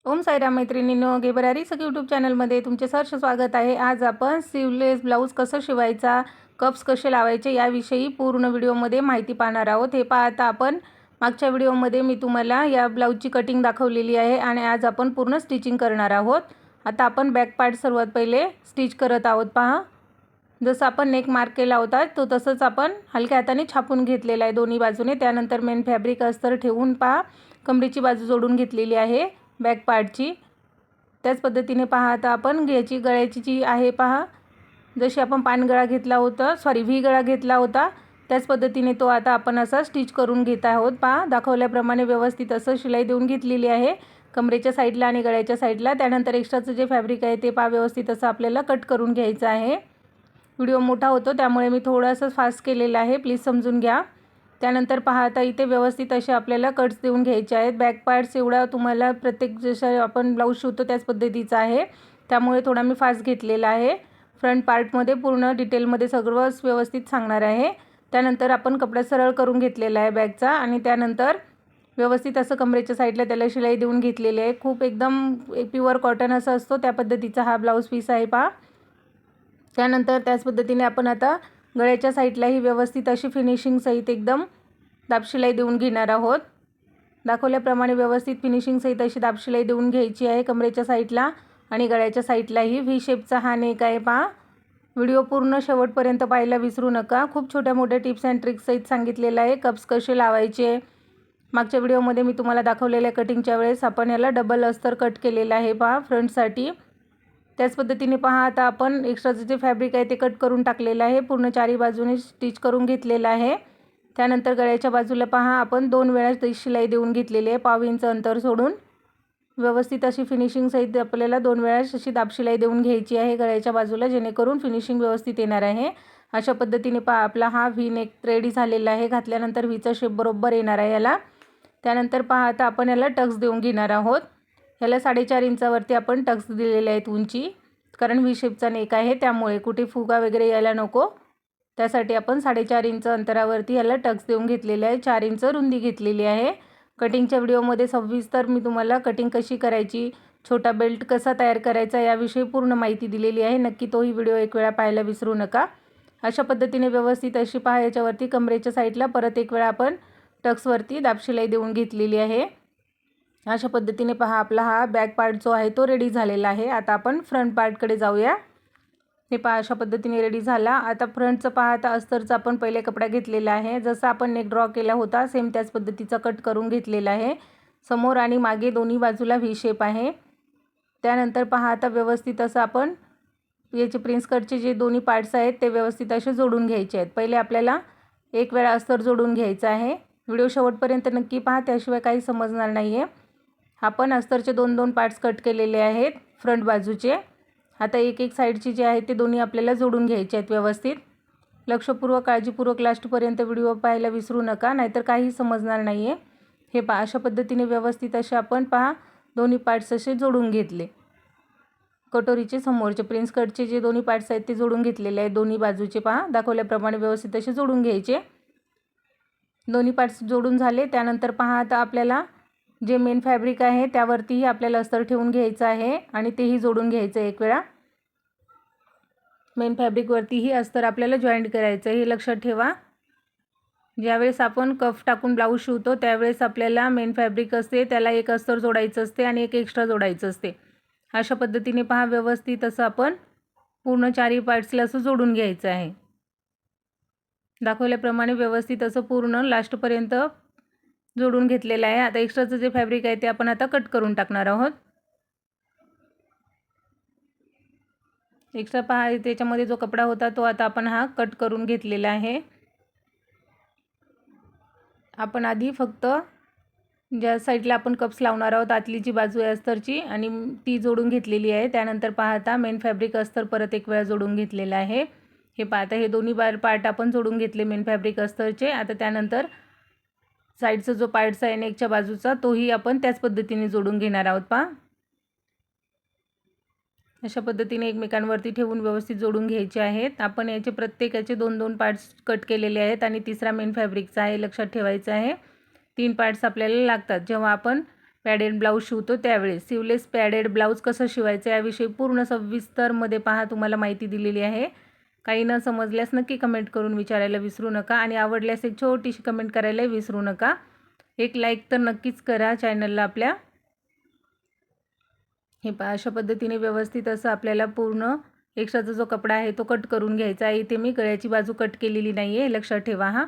ओम साईराम मैत्रिणींनो, गेबरारी सखी यूट्यूब चॅनलमध्ये तुमचे सहर्ष स्वागत आहे। आज आपण स्लीवलेस ब्लाऊज कसं शिवायचा, कप्स कसे लावायचे याविषयी पूर्ण व्हिडिओमध्ये माहिती पाहणार आहोत। हे पाहता आपण मागच्या व्हिडिओमध्ये मी तुम्हाला या ब्लाऊजची कटिंग दाखवलेली आहे आणि आज आपण पूर्ण स्टिचिंग करणार आहोत। आता आपण बॅक पार्ट सर्वात पहिले स्टिच करत आहोत। पहा, जसं आपण नेक मार्क केला होता तो तसंच आपण हलक्या हाताने छापून घेतलेला आहे दोन्ही बाजूने। त्यानंतर मेन फॅब्रिक अस्तर ठेवून पहा कमरेची बाजू जोडून घेतलेली आहे बॅक पार्टची। त्याच पद्धतीने पहा आता आपण याची गळ्याची जी आहे पहा, जशी आपण पान गळा घेतला होता व्ही गळा घेतला होता त्याच पद्धतीने तो आता आपण असा स्टिच करून घेत आहोत। पहा, दाखवल्याप्रमाणे व्यवस्थित असं शिलाई देऊन घेतलेली आहे कमरेच्या साईडला आणि गळ्याच्या साईडला। त्यानंतर एक्स्ट्राचं जे फॅब्रिक आहे ते पहा व्यवस्थित असं आपल्याला कट करून घ्यायचं आहे। व्हिडिओ मोठा होतो त्यामुळे मी थोडंसं फास्ट केलेलं आहे, प्लीज समजून घ्या। त्यानंतर पहा आता इथे व्यवस्थित असे आपल्याला कट्स देऊन घ्यायचे आहेत। बॅक पार्ट्स एवढा तुम्हाला प्रत्येक जसं आपण ब्लाऊज शिवतो त्याच पद्धतीचा आहे, त्यामुळे थोडा मी फास्ट घेतलेला आहे। फ्रंट पार्टमध्ये पूर्ण डिटेलमध्ये सगळंच व्यवस्थित सांगणार आहे। त्यानंतर आपण कपडा सरळ करून घेतलेला आहे बॅकचा आणि त्यानंतर व्यवस्थित असं कमरेच्या साईडला त्याला शिलाई देऊन घेतलेली आहे। खूप एकदम प्युअर कॉटन असं असतो त्या पद्धतीचा हा ब्लाऊज पीस आहे पहा। त्यानंतर त्याच पद्धतीने आपण आता गळ्याच्या साईडलाही व्यवस्थित अशी फिनिशिंग सहित एकदम दाबशिलाई देऊन घेणार आहोत। दाखवल्याप्रमाणे व्यवस्थित फिनिशिंग सहित अशी दाबशिलाई देऊन घ्यायची आहे कमरेच्या साईडला आणि गळ्याच्या साईडलाही। व्ही शेपचा हा नेक आहे पहा। व्हिडिओ पूर्ण शेवटपर्यंत पाहायला विसरू नका, खूप छोट्या मोठ्या टिप्स अँड ट्रिक्स सहित सांगितलेलं आहे। कप्स कसे लावायचे मागच्या व्हिडिओमध्ये मी तुम्हाला दाखवलेल्या कटिंगच्या वेळेस आपण याला डबल अस्तर कट केलेला आहे पहा फ्रंटसाठी। त्याच पद्धतीने पहा आता आपण एक्स्ट्राचं जे फॅब्रिक आहे ते कट करून टाकलेलं आहे, पूर्ण चारी बाजूने स्टिच करून घेतलेलं आहे। त्यानंतर गळ्याच्या बाजूला पहा आपण 2 वेळा शिलाई देऊन घेतलेली आहे, पाव इंच अंतर सोडून व्यवस्थित अशी फिनिशिंग सहित आपल्याला 2 वेळा अशी दाबशिलाई देऊन घ्यायची आहे गळ्याच्या बाजूला, जेणेकरून फिनिशिंग व्यवस्थित येणार आहे। अशा पद्धतीने पहा आपला हा व्ही नेक रेडी झालेला आहे। घातल्यानंतर व्हीचा शेप बरोबर येणार आहे याला। त्यानंतर पहा आता आपण याला टक्स देऊन घेणार आहोत। याला 4.5 इंचावरती आपण टक्स दिलेले आहेत उंची, कारण व्ही शेपचा नेक आहे त्यामुळे कुठे फुगा वगैरे यायला नको, त्यासाठी आपण 4.5 इंच अंतरावरती याला टक्स देऊन घेतलेले आहे। 4 इंच रुंदी घेतलेली आहे। कटिंगच्या व्हिडिओमध्ये सविस्तर मी तुम्हाला कटिंग कशी करायची, छोटा बेल्ट कसा तयार करायचा याविषयी पूर्ण माहिती दिलेली आहे, नक्की तोही व्हिडिओ एक वेळा पाहायला विसरू नका। अशा पद्धतीने व्यवस्थित अशी पहा याच्यावरती कमरेच्या साईडला परत एक वेळा आपण टक्सवरती दाबशिलाई देऊन घेतलेली आहे। अशा पद्धतीने पहा आपला हा बॅक पार्ट जो आहे तो रेडी झालेला आहे। आता आपण फ्रंट पार्टकडे जाऊया। हे पहा अशा पद्धतीने रेडी झाला। आता फ्रंटचं पहा, आता अस्तरचा आपण पहिले कपडा घेतलेला आहे, जसं आपण नेक ड्रॉ केला होता सेम त्याच पद्धतीचा कट करून घेतलेला आहे। समोर आणि मागे दोन्ही बाजूला व्ही शेप आहे। त्यानंतर पहा आता व्यवस्थित असं आपण याचे प्रिन्स कटचे जे दोन्ही पार्ट्स आहेत ते व्यवस्थित असे जोडून घ्यायचे आहेत। पहिले आपल्याला एक वेळा अस्तर जोडून घ्यायचं आहे। व्हिडिओ शेवटपर्यंत नक्की पहा, त्याशिवाय काही समजणार नाही आहे। आपण अस्तरचे 2-2 पार्ट्स कट केलेले आहेत फ्रंट बाजूचे। आता एक साईडची जे आहे ते दोन्ही आपल्याला जोडून घ्यायचे आहेत व्यवस्थित। लक्षपूर्वक काळजीपूर्वक लास्टपर्यंत व्हिडिओ पाहायला विसरू नका, नाहीतर काही समजणार नाही आहे। हे पहा अशा पद्धतीने व्यवस्थित असे आपण पहा दोन्ही पार्ट्स असे जोडून घेतले। कटोरीचे समोरचे प्रिन्स कटचे जे दोन्ही पार्ट्स आहेत ते जोडून घेतलेले आहेत दोन्ही बाजूचे। पहा दाखवल्याप्रमाणे व्यवस्थित असे जोडून घ्यायचे। दोन्ही पार्ट्स जोडून झाले। त्यानंतर पहा आता आपल्याला जे मेन फॅब्रिक आहे त्यावरतीही आपल्याला अस्तर ठेवून घ्यायचं आहे आणि तेही जोडून घ्यायचं एक वेळा। मेन फॅब्रिकवरतीही अस्तर आपल्याला जॉईंट करायचं आहे, हे लक्षात ठेवा। ज्यावेळेस आपण कफ टाकून ब्लाऊज शिवतो त्यावेळेस आपल्याला मेन फॅब्रिक असते त्याला एक अस्तर जोडायचं असते आणि एक एक्स्ट्रा जोडायचं असते। अशा पद्धतीने पहा व्यवस्थित असं आपण पूर्ण चारही पार्ट्सला असं जोडून घ्यायचं आहे। दाखवल्याप्रमाणे व्यवस्थित असं पूर्ण लास्टपर्यंत जोडून घेतलेलं आहे। आता एक्स्ट्राचं जे फॅब्रिक आहे ते आपण आता कट करून टाकणार आहोत। एक्स्ट्रा पहा त्याच्यामध्ये जो कपडा होता तो आता आपण हा कट करून घेतलेला आहे। आपण आधी फक्त ज्या साईडला आपण कप्स लावणार आहोत आतली जी बाजू आहे अस्तरची आणि ती जोडून घेतलेली आहे। त्यानंतर पाहता मेन फॅब्रिक अस्तर परत एक वेळा जोडून घेतलेला आहे। हे पाहता हे दोन्ही पार्ट आपण जोडून घेतले मेन फॅब्रिक अस्तरचे। आता त्यानंतर साईडचा जो पार्ट्स आहे नेकच्या बाजूचा तोही आपण त्याच पद्धतीने जोडून घेणार आहोत। पहा अशा पद्धतीने एकमेकांवरती ठेवून व्यवस्थित जोडून घ्यायचे आहेत। आपण याचे प्रत्येकाचे 2-2 पार्ट्स कट केलेले आहेत आणि तिसरा मेन फॅब्रिकचा आहे, लक्षात ठेवायचं आहे। 3 पार्ट्स आपल्याला लागतात जेव्हा आपण पॅडेड ब्लाऊज शिवतो त्यावेळेस सिवलेस पॅडेड ब्लाऊज कसं शिवायचं याविषयी पूर्ण सविस्तरमध्ये पहा तुम्हाला माहिती दिलेली आहे. काही न समजल्यास नक्की कमेंट करून विचारायला विसरू नका आणि आवडल्यास एक छोटीशी कमेंट करायला विसरू नका. एक लाईक तर नक्कीच करा चॅनलला आपल्या. हे पहा अशा पद्धतीने व्यवस्थित असं आपल्याला पूर्ण एक्स्ट्राचा जो कपडा आहे तो कट करून घ्यायचा आहे. इथे मी गळ्याची बाजू कट केलेली नाही आहे, लक्षात ठेवा. हा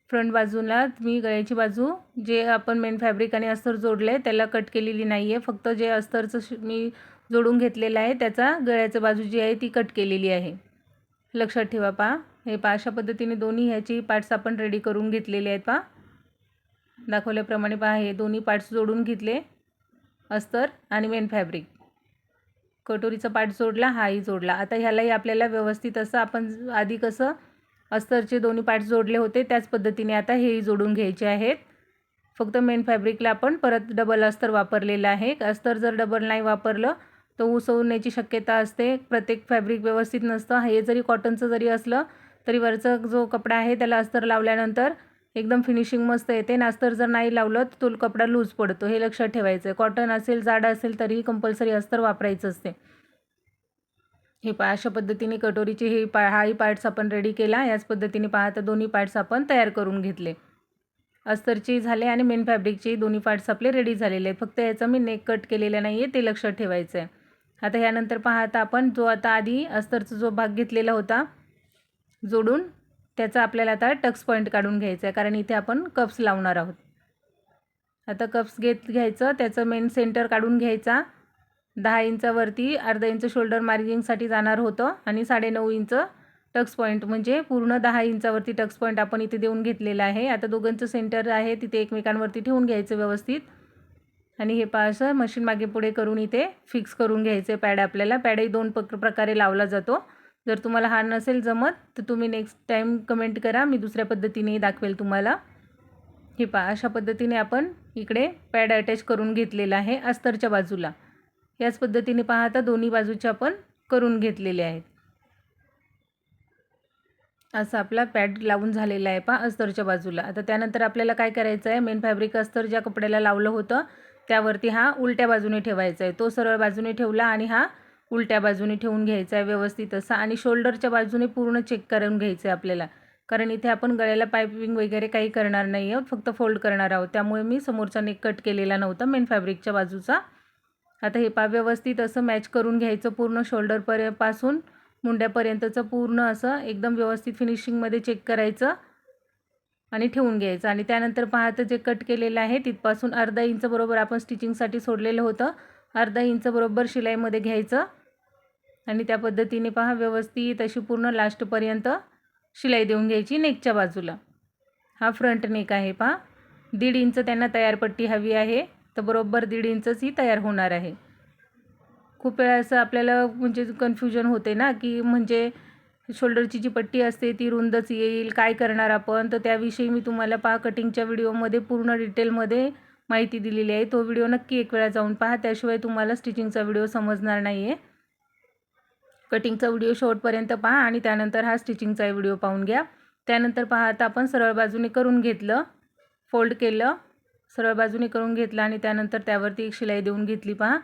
फ्रंट बाजूला मी गळ्याची बाजू जे आपण मेन फॅब्रिक आणि अस्तर जोडले त्याला कट केलेली नाही आहे, फक्त जे अस्तरचं मी जोडून घेतलेलं आहे त्याचा गळ्याची बाजू जी आहे ती कट केलेली आहे, लक्षात ठेवा. पहा हे पहा अशा पद्धतीने दोन्ही ह्याची पार्ट्स आपण रेडी करून घेतलेले आहेत. पहा दाखवल्याप्रमाणे पहा हे दोन्ही पार्ट्स जोडून घेतले, अस्तर आणि मेन फॅब्रिक. कटोरीचा पार्ट जोडला, हाही जोडला. आता ह्यालाही आपल्याला व्यवस्थित असं आपण आधी कसं अस्तरचे दोन्ही पार्ट्स जोडले होते त्याच पद्धतीने आता हेही जोडून घ्यायचे आहेत. फक्त मेन फॅब्रिकला आपण परत डबल अस्तर वापरलेलं आहे. अस्तर जर डबल नाही वापरलं तर उसवण्याची शक्यता असते. प्रत्येक फॅब्रिक व्यवस्थित नसतं. हे जरी कॉटनचं जरी असलं तरी वरचा जो कपडा आहे त्याला अस्तर लावल्यानंतर एकदम फिनिशिंग मस्त येते. आणि अस्तर जर नाही लावलं तर तो कपडा लूज पडतो, हे लक्षात ठेवायचं आहे. कॉटन असेल जाड असेल तरीही कंपल्सरी अस्तर वापरायचं असते. हे पहा अशा पद्धतीने कटोरीचे हाही पार्ट्स आपण रेडी केला. याच पद्धतीने पहा आता दोन्ही पार्ट्स आपण तयार करून घेतले. अस्तरचे झाले आणि मेन फॅब्रिकचे दोन्ही पार्ट्स आपले रेडी झालेले आहेत. फक्त याचा मी नेक कट केलेला नाही आहे, ते लक्षात ठेवायचं आहे. आता ह्यानंतर पहा आता आपण जो आता आधी अस्तरचा जो भाग घेतलेला होता जोडून त्याचा आपल्याला आता टक्स पॉईंट काढून घ्यायचा आहे, कारण इथे आपण कप्स लावणार आहोत. आता कप्स घ्यायचं, त्याचं मेन सेंटर काढून घ्यायचा. 10 इंचावरती अर्धा इंच शोल्डर मार्जिंगसाठी जाणार होतं आणि 9.5 इंच टक्स पॉईंट, म्हणजे पूर्ण 10 इंचावरती टक्स पॉईंट आपण इथे देऊन घेतलेला आहे. आता दोघांचं सेंटर आहे तिथे एकमेकांवरती ठेवून घ्यायचं व्यवस्थित. आणि हे पहा असं मशीन मागे पुढे करून इथे फिक्स करून घ्यायचे पॅड. आपल्याला पॅडही दोन प्रकारे लावला जातो. जर तुम्हाला हा नसेल जमत तर तुम्ही नेक्स्ट टाईम कमेंट करा, मी दुसऱ्या पद्धतीने दाखवेल तुम्हाला. हे पहा अशा पद्धतीने आपण इकडे पॅड अटॅच करून घेतलेला आहे अस्तरच्या बाजूला. याच पद्धतीने पहा आता दोन्ही बाजूच्या आपण करून घेतलेले आहेत. असा आपला पॅड लावून झालेला आहे पहा अस्तरच्या बाजूला. आता त्यानंतर आपल्याला काय करायचं आहे, मेन फॅब्रिक अस्तर ज्या कपड्याला लावलं होतं त्यावरती हा उलट्या बाजूने ठेवायचा आहे. तो सरळ बाजूने ठेवला आणि हा उलट्या बाजूने ठेवून घ्यायचा आहे व्यवस्थित असा. आणि शोल्डरच्या बाजूने पूर्ण चेक करून घ्यायचं आहे आपल्याला, कारण इथे आपण गळ्याला पायपिंग वगैरे काही करणार नाही आहोत, फक्त फोल्ड करणार आहोत. त्यामुळे मी समोरचा नेक कट केलेला नव्हता मेन फॅब्रिकच्या बाजूचा. आता हे पहा व्यवस्थित असं मॅच करून घ्यायचं पूर्ण शोल्डरपासून मुंड्यापर्यंतचं पूर्ण असं एकदम व्यवस्थित फिनिशिंगमध्ये चेक करायचं आणि ठेवून घ्यायचं. आणि त्यानंतर पाहतं जे कट केलेलं आहे तिथपासून अर्धा इंच बरोबर आपण स्टिचिंगसाठी सोडलेलं होतं, अर्धा इंच बरोबर शिलाईमध्ये घ्यायचं. आणि त्या पद्धतीने पहा व्यवस्थित अशी पूर्ण लास्टपर्यंत शिलाई देऊन घ्यायची नेकच्या बाजूला. हा फ्रंट नेक आहे पहा. 1.5 इंच त्यांना तयार पट्टी हवी आहे, तर बरोबर 1.5 इंचच ही तयार होणार आहे. खूप वेळा असं आपल्याला म्हणजे कन्फ्युजन होते ना, की म्हणजे शोल्डरची जी पट्टी असते ती रुंदच येईल, काय करणार आपण. तर त्याविषयी मी तुम्हाला पहा कटिंगच्या व्हिडिओमध्ये पूर्ण डिटेलमध्ये माहिती दिलेली आहे. तो व्हिडिओ नक्की एक वेळा जाऊन पहा, त्याशिवाय तुम्हाला स्टिचिंगचा व्हिडिओ समजणार नाही आहे. कटिंगचा व्हिडिओ शेवटपर्यंत पहा आणि त्यानंतर हा स्टिचिंगचा व्हिडिओ पाहून घ्या. त्यानंतर पहा आता आपण सरळ बाजूने करून घेतलं, फोल्ड केलं, सरळ बाजूने करून घेतलं आणि त्यानंतर त्यावरती एक शिलाई देऊन घेतली पहा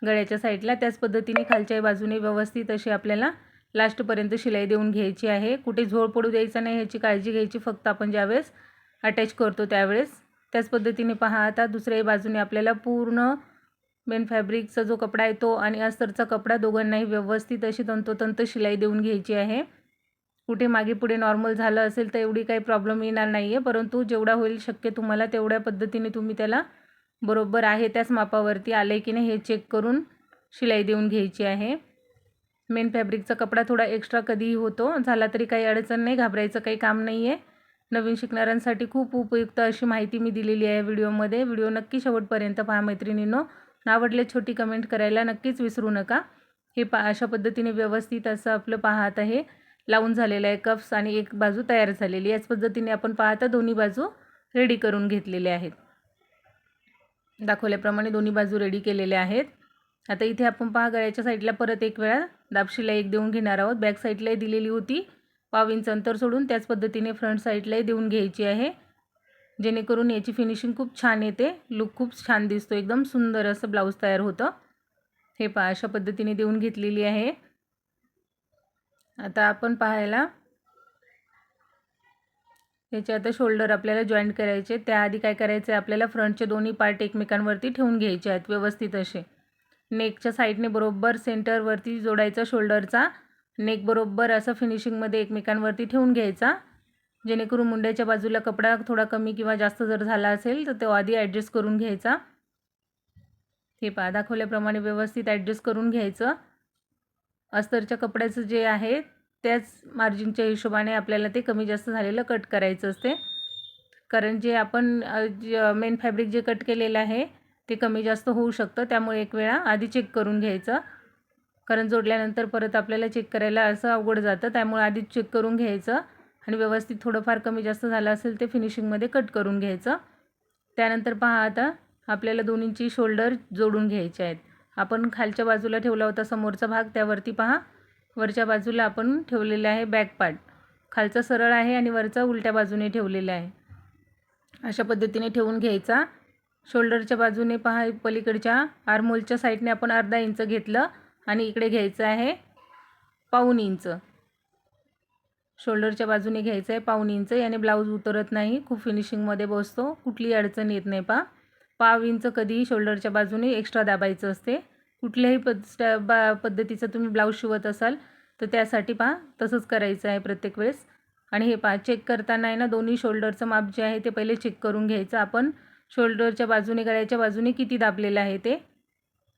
गळ्याच्या साईडला. त्याच पद्धतीने खालच्या बाजूने व्यवस्थित अशी आपल्याला लास्टपर्यंत शिलाई देऊन घ्यायची आहे. कुठे झोळ पडू द्यायचा नाही ह्याची काळजी घ्यायची, फक्त आपण ज्यावेळेस अटॅच करतो त्यावेळेस. त्याच पद्धतीने पहा आता दुसऱ्याही बाजूने आपल्याला पूर्ण मेन फॅब्रिकचा जो कपडा आहे तो आणि अस्तरचा कपडा दोघांनाही व्यवस्थित अशी तंतोतंत शिलाई देऊन घ्यायची आहे. कुठे मागे पुढे नॉर्मल झालं असेल तर एवढी काही प्रॉब्लेम येणार नाही आहे, परंतु जेवढा होईल शक्य तुम्हाला तेवढ्या पद्धतीने तुम्ही त्याला बरोबर आहे त्याच मापावरती आले की नाही हे चेक करून शिलाई देऊन घ्यायची आहे. मेन फॅब्रिकचा कपडा थोडा एक्स्ट्रा कधीही होतो, झाला तरी काही अडचण नाही, घाबरायचं काही काम नाही आहे. नवीन शिकणाऱ्यांसाठी खूप उपयुक्त अशी माहिती मी दिलेली आहे व्हिडिओमध्ये. व्हिडिओ नक्की शेवटपर्यंत पहा मैत्रिणींनो. आवडले छोटी कमेंट करायला नक्कीच विसरू नका. हे अशा पद्धतीने व्यवस्थित असं आपलं पाहत आहे लावून झालेलं आहे कप्स आणि एक बाजू तयार झालेली. याच पद्धतीने आपण पाहता दोन्ही बाजू रेडी करून घेतलेले आहेत. दाखवल्याप्रमाणे दोन्ही बाजू रेडी केलेल्या आहेत. आता इथे आपण पहा गळ्याच्या साईडला परत एक वेळा दाबशिलाई एक देऊन घेणार आहोत. बॅक साईडलाही दिलेली होती 1.5 इंच अंतर सोडून, त्याच पद्धतीने फ्रंट साईडलाही देऊन घ्यायची आहे. जेणेकरून याची फिनिशिंग खूप छान येते, लुक खूप छान दिसतो, एकदम सुंदर असं ब्लाऊज तयार होतं। हे पहा अशा पद्धतीने देऊन घेतलेली आहे। आता आपण पाहायला याचे आता शोल्डर आपल्याला जॉईंट करायचे। त्याआधी काय करायचं आहे, आपल्याला फ्रंटचे दोन्ही पार्ट एकमेकांवरती ठेवून घ्यायचे आहेत व्यवस्थित असे। नेकच्या साईडने बरोबर सेंटरवरती जोडायचा शोल्डरचा, नेक बरोबर असं फिनिशिंगमध्ये एकमेकांवरती ठेवून घ्यायचा, जेणेकरून मुंड्याच्या बाजूला कपडा थोडा कमी किंवा जास्त जर झाला असेल तर तो आधी ॲडजस्ट करून घ्यायचा। हे पहा दाखवल्याप्रमाणे व्यवस्थित ॲडजस्ट करून घ्यायचं। अस्तरच्या कपड्याचं जे आहे त्याच मार्जिनच्या हिशोबाने आपल्याला ते कमी जास्त झालेलं कट करायचं असते, कारण जे आपण मेन फॅब्रिक जे कट केलेलं आहे ते कमी जास्त होऊ शकतं, त्यामुळे एक वेळा आधी चेक करून घ्यायचं, कारण जोडल्यानंतर परत आपल्याला चेक करायला असं अवघड जातं, त्यामुळे आधीच चेक करून घ्यायचं आणि व्यवस्थित थोडंफार कमी जास्त झालं असेल ते फिनिशिंगमध्ये कट करून घ्यायचं। त्यानंतर पहा आता आपल्याला दोन्हींची शोल्डर जोडून घ्यायचे आहेत। आपण खालच्या बाजूला ठेवला होता समोरचा भाग, त्यावरती पहा वरच्या बाजूला आपण ठेवलेला आहे बॅक पार्ट, खालचा सरळ आहे आणि वरचा उलट्या बाजूने ठेवलेला आहे। अशा पद्धतीने ठेवून घ्यायचा। शोल्डरच्या बाजूने पहा पलीकडच्या आर्महोलच्या साईडने आपण अर्धा इंच घेतलं आणि इकडे घ्यायचं आहे पाऊण इंच, शोल्डरच्या बाजूने घ्यायचं आहे पाऊण इंच, याने ब्लाऊज उतरत नाही, खूप फिनिशिंगमध्ये बसतो, कुठलीही अडचण येत नाही। पाव इंच कधीही शोल्डरच्या बाजूने एक्स्ट्रा दाबायचं असते। कुठल्याही पद्धतीचं तुम्ही ब्लाऊज शिवत असाल तर त्यासाठी पहा तसंच करायचं आहे प्रत्येक वेळेस। आणि हे पहा चेक करताना आहे ना दोन्ही शोल्डरचं माप जे आहे ते पहिले चेक करून घ्यायचं। आपण शोल्डरच्या बाजूने गळ्याच्या बाजूने किती दाबलेलं आहे ते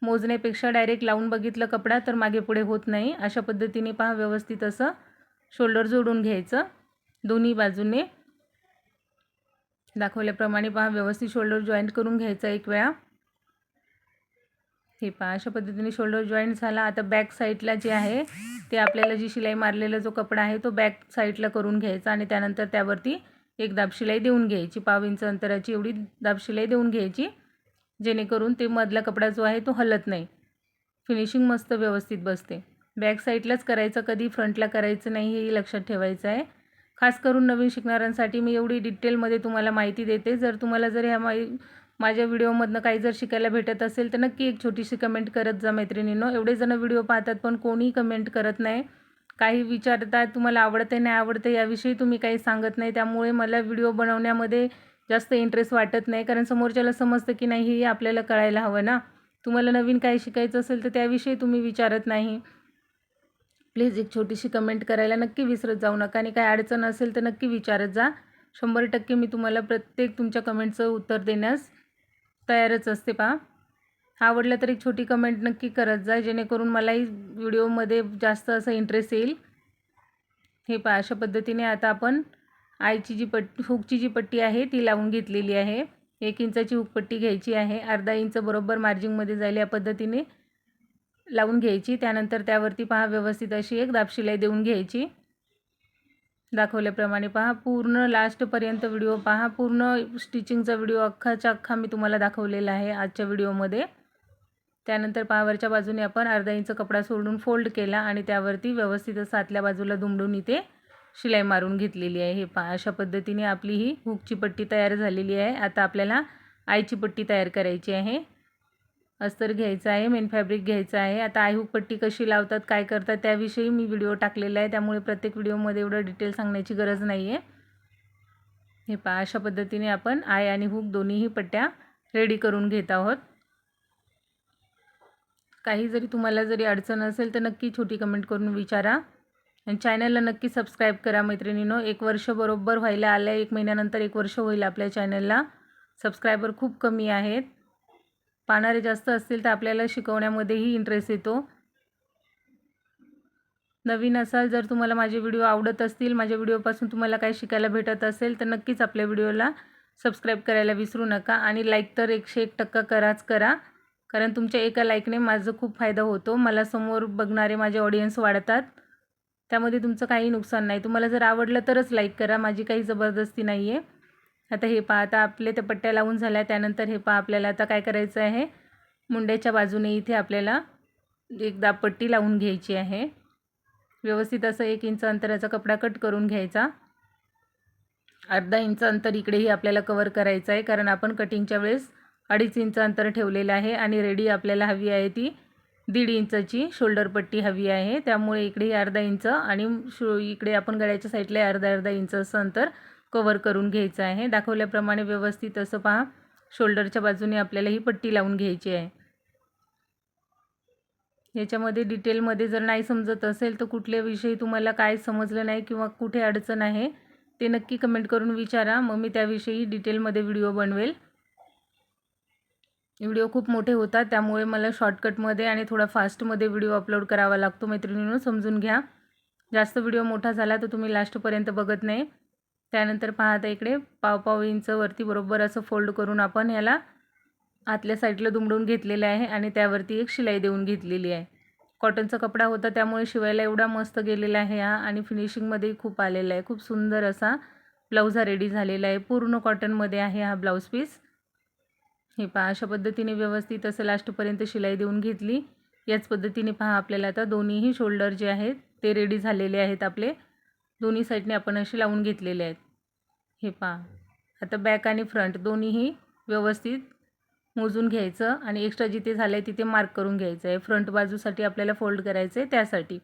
मोजण्यापेक्षा डायरेक्ट लावून बघितलं कपडा तर मागे पुढे होत नाही। अशा पद्धतीने पहा व्यवस्थित असं शोल्डर जोडून घ्यायचं दोन्ही बाजूने, दाखवल्याप्रमाणे पहा व्यवस्थित शोल्डर जॉईंट करून घ्यायचा एक वेळा। हे पहा अशा पद्धतीने शोल्डर जॉईंट झाला। आता बॅक साईडला जे आहे ते आपल्याला जी शिलाई मारलेला जो कपडा आहे तो बॅक साईडला करून घ्यायचा आणि त्यानंतर त्यावरती एक दाब शिलाई देऊन घ्यायची, पाव इंच अंतराची एवढी दाब शिलाई देऊन घ्यायची, जेणेकरून ते मधला कपडा जो आहे तो हलत नाही, फिनिशिंग मस्त व्यवस्थित बसते। बॅक साईडलाच करायचं, कधी फ्रंटला करायचं नाही, हे लक्षात ठेवायचं आहे। खास करून नवीन शिकणाऱ्यांसाठी मी एवढी डिटेलमध्ये तुम्हाला माहिती देते। जर तुम्हाला जर ह्या माझ्या व्हिडिओमधनं काही जर शिकायला भेटत असेल तर नक्की एक छोटीशी कमेंट करत जा मैत्रिणींनो। एवढे जण व्हिडिओ पाहतात पण कोणी कमेंट करत नाही, काही विचारतात तुम्हाला आवडते नाही आवडते याविषयी तुम्ही काही सांगत नाही, त्यामुळे मला व्हिडिओ बनवण्यामध्ये जास्त इंटरेस्ट वाटत नाही, कारण समोरच्याला समजतं की नाही हे आपल्याला कळायला हवं ना। तुम्हाला नवीन काही शिकायचं असेल तर त्याविषयी तुम्ही विचारत नाही। प्लीज एक छोटीशी कमेंट करायला नक्की विसरत जाऊ नका आणि काही अडचण असेल तर नक्की विचारत जा। 100% मी तुम्हाला प्रत्येक तुमच्या कमेंटचं उत्तर देण्यास तयारच असते। पहा आवडलं तर एक छोटी कमेंट नक्की करत जा, जेणेकरून मलाही व्हिडिओमध्ये जास्त असं इंटरेस्ट येईल। हे पहा अशा पद्धतीने आता आपण आईची जी हुकची जी पट्टी आहे ती लावून घेतलेली आहे। 1 इंचाची हुकपट्टी घ्यायची आहे, अर्धा इंच बरोबर मार्जिंगमध्ये जाईल या पद्धतीने लावून घ्यायची। त्यानंतर त्यावरती पहा व्यवस्थित अशी एक दाब शिलाई देऊन घ्यायची, दाखवल्याप्रमाणे पहा पूर्ण लास्टपर्यंत व्हिडिओ पहा। पूर्ण स्टिचिंगचा व्हिडिओ अख्खाच्या अख्खा मी तुम्हाला दाखवलेला आहे आजच्या व्हिडिओमध्ये। त्यानंतर पहा वरच्या बाजूने आपण अर्धा इंच कपडा सोडून फोल्ड केला आणि त्यावरती व्यवस्थित असं आतल्या बाजूला दुमडून इथे शिलाई मारून घेतलेली आहे। हे पहा अशा पद्धतीने आपली ही हुकची पट्टी तयार झालेली आहे। आता आपल्याला आईची पट्टी तयार करायची आहे। अस्तर घ्यायचं आहे, मेन फॅब्रिक घ्यायचं आहे। आता आई हुक पट्टी कशी लावतात काय करतात त्याविषयी मी व्हिडिओ टाकलेला आहे, त्यामुळे प्रत्येक व्हिडिओमध्ये एवढं डिटेल सांगण्याची गरज नाही आहे। हे पहा अशा पद्धतीने आपण आई आणि हुक दोन्हीही पट्ट्या रेडी करून घेत आहोत। काही जरी तुम्हाला जरी अडचण असेल तर नक्की छोटी कमेंट करून विचारा आणि चॅनलला नक्की सबस्क्राईब करा मैत्रिणींनो। 1 वर्ष बरोबर व्हायला आलं आहे, 1 महिन्यानंतर 1 वर्ष होईल आपल्या चॅनलला। सबस्क्रायबर खूप कमी आहेत, पाहणारे जास्त असतील तर आपल्याला शिकवण्यामध्येही इंटरेस्ट येतो। नवीन असाल जर तुम्हाला माझे व्हिडिओ आवडत असतील, माझ्या व्हिडिओपासून तुम्हाला काही शिकायला भेटत असेल तर नक्कीच आपल्या व्हिडिओला सबस्क्राईब करायला विसरू नका आणि लाईक तर 101% कराच करा, कारण तुमच्या एका लाईकने माझं खूप फायदा होतो, मला समोर बघणारे माझे ऑडियन्स वाढतात, त्यामध्ये तुमचं काही नुकसान नाही। तुम्हाला जर आवडलं तरच लाईक करा, माझी काही जबरदस्ती नाही आहे। आता हे पहा आता आपले त्या पट्ट्या लावून झाल्या, त्यानंतर हे पहा आपल्याला आता काय करायचं आहे, मुंड्याच्या बाजूने इथे आपल्याला एक दाब पट्टी लावून घ्यायची आहे। व्यवस्थित असं 1 इंच अंतराचा कपडा कट करून घ्यायचा अर्धा इंच अंतर इकडेही आपल्याला कवर करायचं आहे, कारण आपण कटिंगच्या वेळेस 2.5 इंच अंतर ठेवलेलं आहे आणि रेडी आपल्याला हवी आहे ती 1.5 इंचाची शोल्डर पट्टी हवी आहे. त्यामुळे इकडेही अर्धा इंच आणि इकडे आपण गळ्याच्या साईडला अर्धा इंच असं अंतर कवर करून घ्यायचं आहे. दाखवल्याप्रमाणे व्यवस्थित असं पहा, शोल्डरच्या बाजूने आपल्याला ही पट्टी लावून घ्यायची आहे. याच्यामध्ये डिटेलमध्ये जर नाही समजत असेल तर कुठल्या विषयी तुम्हाला काय समजलं नाही किंवा कुठे अडचण आहे ते नक्की कमेंट करून विचारा, मग मी त्याविषयी डिटेलमध्ये व्हिडिओ बनवेल. व्हिडिओ खूप मोठे होतात, त्यामुळे मला शॉर्टकटमध्ये आणि थोडा फास्टमध्ये व्हिडिओ अपलोड करावा लागतो. मैत्रिणींनो समजून घ्या. जास्त व्हिडिओ मोठा झाला तर तुम्ही लास्टपर्यंत बघत नाही. त्यानंतर पहा, आता इकडे पाव इंच वरती बरोबर असं फोल्ड करून आपण ह्याला आतल्या साईडला दुमडून घेतलेलं आहे आणि त्यावरती एक शिलाई देऊन घेतलेली आहे. कॉटनचा कपडा होता त्यामुळे शिवायला एवढा मस्त गेलेला आहे हा, आणि फिनिशिंगमध्ये खूप आलेला आहे. खूप सुंदर असा ब्लाऊज हा रेडी झालेला आहे. पूर्ण कॉटनमध्ये आहे हा ब्लाऊज पीस. हे पहा, अशा पद्धतीने व्यवस्थित असं लास्टपर्यंत शिलाई देऊन घेतली. याच पद्धतीने पहा, आपल्याला आता दोन्हीही शोल्डर जे आहेत ते रेडी झालेले आहेत आपले. दोन्ही साईडने आपण असे लावून घेतलेले आहेत. हे पहा, आता बॅक आणि फ्रंट दोन्हीही व्यवस्थित मोजून घ्यायचं आणि एक्स्ट्रा जिथे झालं आहे तिथे मार्क करून घ्यायचं आहे. फ्रंट बाजूसाठी आपल्याला फोल्ड करायचं आहे त्यासाठी.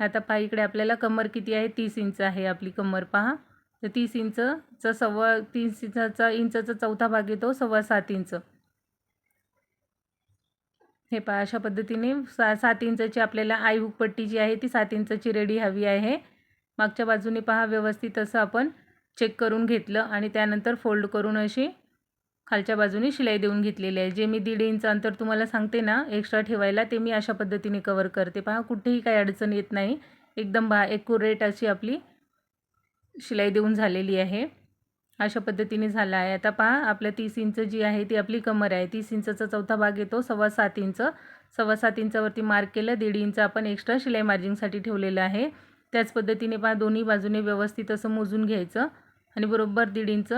आता पहा, इकडे आपल्याला कमर किती आहे, 30 इंच आहे आपली कमर पहा. तर 30 इंचचा 30 इंचाचा चौथा भाग येतो 7.25 इंच. हे पहा, अशा पद्धतीने 7 इंचाची आपल्याला आई हुक पट्टी जी आहे ती 7 इंचाची रेडी हवी आहे. मागच्या बाजूने पहा, व्यवस्थित असं आपण चेक करून घेतलं आणि त्यानंतर फोल्ड करून अशी खालच्या बाजूने शिलाई देऊन घेतलेली आहे. जे मी 1.5 इंच अंतर तुम्हाला सांगते ना एक्स्ट्रा ठेवायला, ते मी अशा पद्धतीने कवर करते. पहा, कुठेही काही अडचण येत नाही. एकदम ॲक्युरेट अशी आपली शिलाई देऊन झालेली आहे. अशा पद्धतीने झाला आहे. आता पहा, आपल्या 30 इंच जी आहे ती आपली कमर आहे. 30 इंचाचा चौथा भाग येतो 7.25 इंच. 7.25 इंचावरती मार्क केलं. 1.5 इंच आपण एक्स्ट्रा शिलाई मार्जिंगसाठी ठेवलेलं आहे. त्याच पद्धतीने पहा, दोन्ही बाजूने व्यवस्थित असं मोजून घ्यायचं आणि बरोबर 1.5 इंच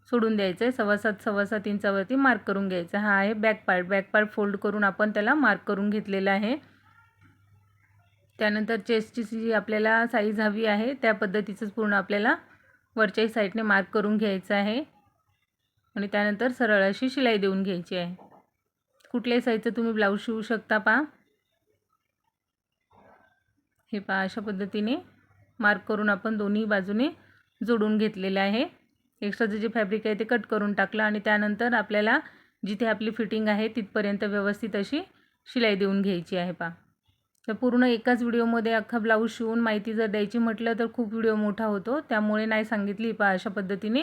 सोडून द्यायचं आहे. 7.25 इंचावरती मार्क करून घ्यायचं. हा आहे बॅक पार्ट फोल्ड करून आपण त्याला मार्क करून घेतलेला आहे. त्यानंतर चेस्टची जी आपल्याला साईज हवी आहे त्या पद्धतीचंच पूर्ण आपल्याला वरच्याही साईडने मार्क करून घ्यायचं आहे आणि त्यानंतर सरळ अशी शिलाई देऊन घ्यायची आहे. कुठल्याही साईजचं तुम्ही ब्लाऊज शिवू शकता पहा. हे पहा, अशा पद्धतीने मार्क करून आपण दोन्ही बाजूने जोडून घेतलेलं आहे. एक्स्ट्राचं जे फॅब्रिक आहे ते कट करून टाकलं आणि त्यानंतर आपल्याला जिथे आपली फिटिंग आहे तिथपर्यंत व्यवस्थित अशी शिलाई देऊन घ्यायची आहे पहा. तर पूर्ण एकाच व्हिडिओमध्ये अख्खा ब्लाऊज शिवून माहिती जर द्यायची म्हटलं तर खूप व्हिडिओ मोठा होतो, त्यामुळे नाही सांगितली. पहा, अशा पद्धतीने